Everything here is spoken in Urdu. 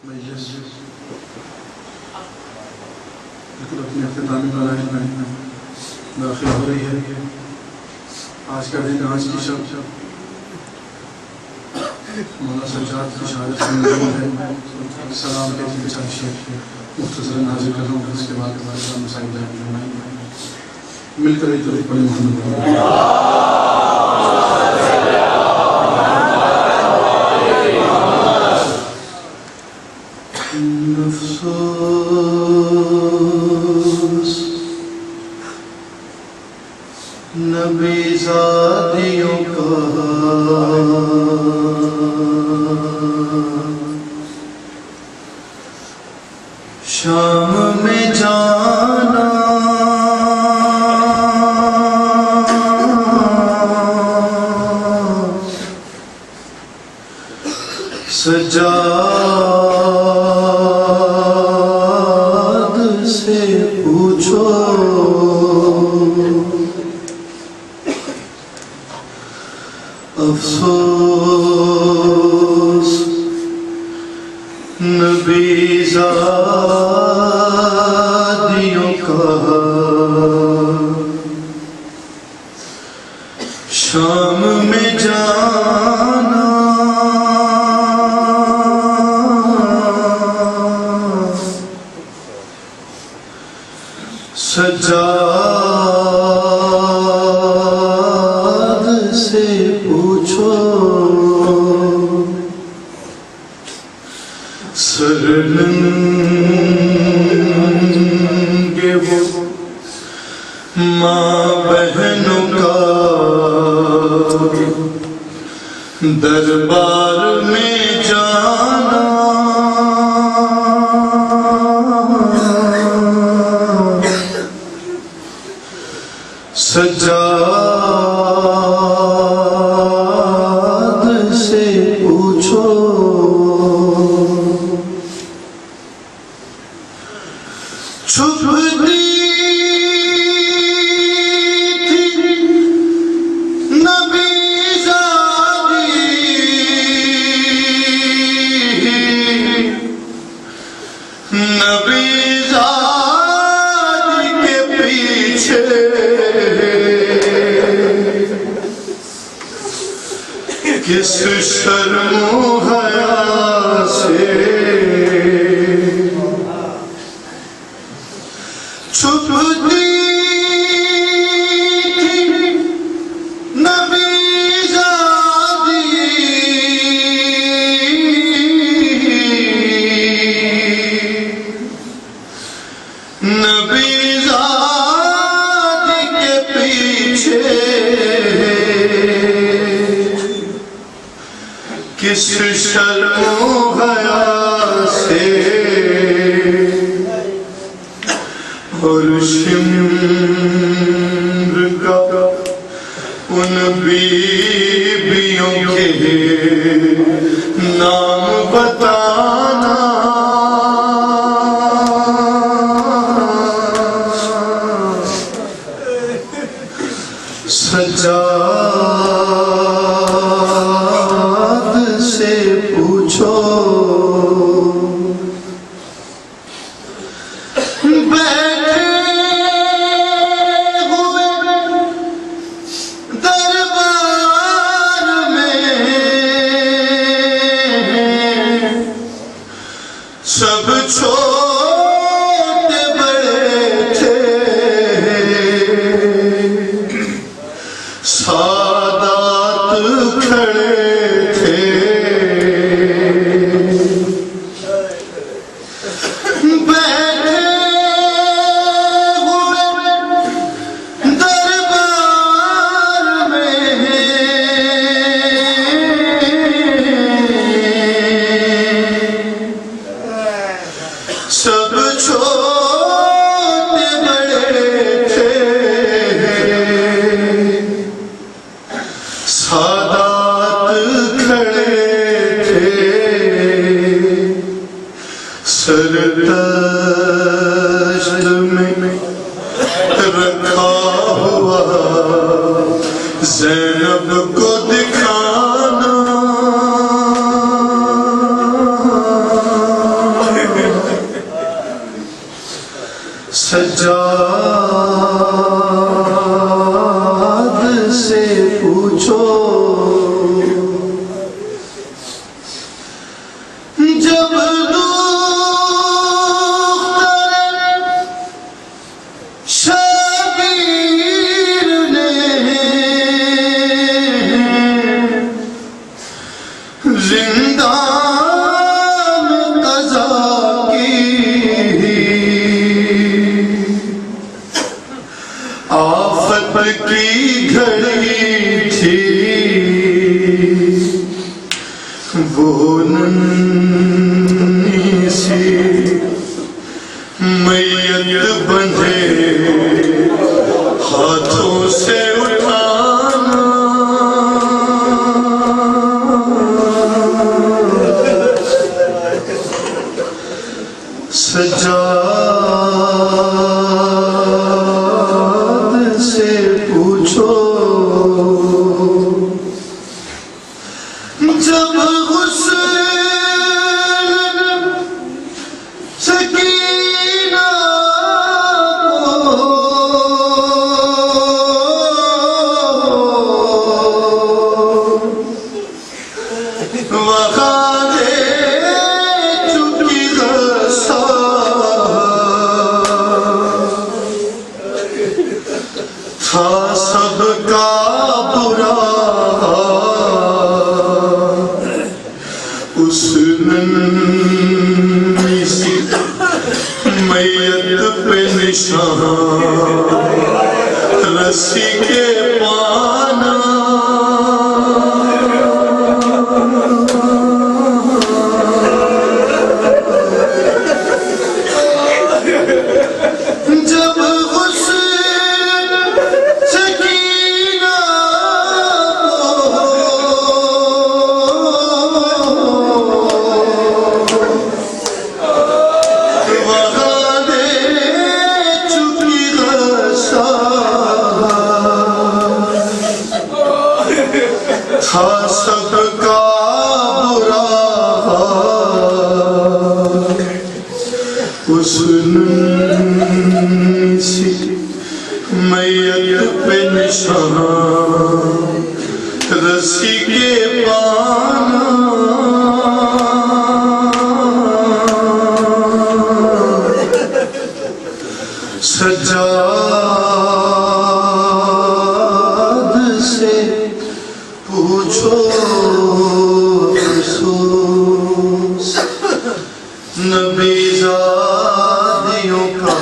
مجلس بالکل اپنے اختتامی مراحل میں داخل ہو رہی ہے. آج کا دن، آج کی شب مولانا سجاد کی شہادت سے موجود ہے. سلام کے دن چند شعر مختصر نازل کر رہا ہوں، اس کے بعد ہمارے ساتھ مسائل فرمائیں. مل کر ایک طرف پڑھیں محمد افسوس نبی زادیوں کا شام میں جانا سجاد سے پوچھو افسوس نبی زادیوں کا شام میں جانا سجاد سے پوچھو سرنگے وہ ماں بہنوں کا دربار میں جانا سجاد سے پوچھو چھپتی تھی نبی زادی نبی زادی کے پیچھے کس شرم و حیا سے چھپتی تھی نبی زادی نبی زادی کے پیچھے کس شرم و حیا سے اور شمر کا ان بیبیوں کے نام بتانا سجاد سے پوچھو سب چھوٹے بڑے تھے سادات کھڑے تھے بیٹھے ہوئے دربار میں سب چھوٹے بڑے تھے سادات کھڑے تھے سرتشت میں رکھا ہوا زینب کو دکھانا سجاد سے پوچھو جب حسین سکینہ سب کا برا اس ننھی سی میت پہ نشان رسی کے پانا سب کا برا اس ننھی سی میت پہ نشان رسی کے پانا سجاد سے پوچھو افسوس نبی زادیوں کا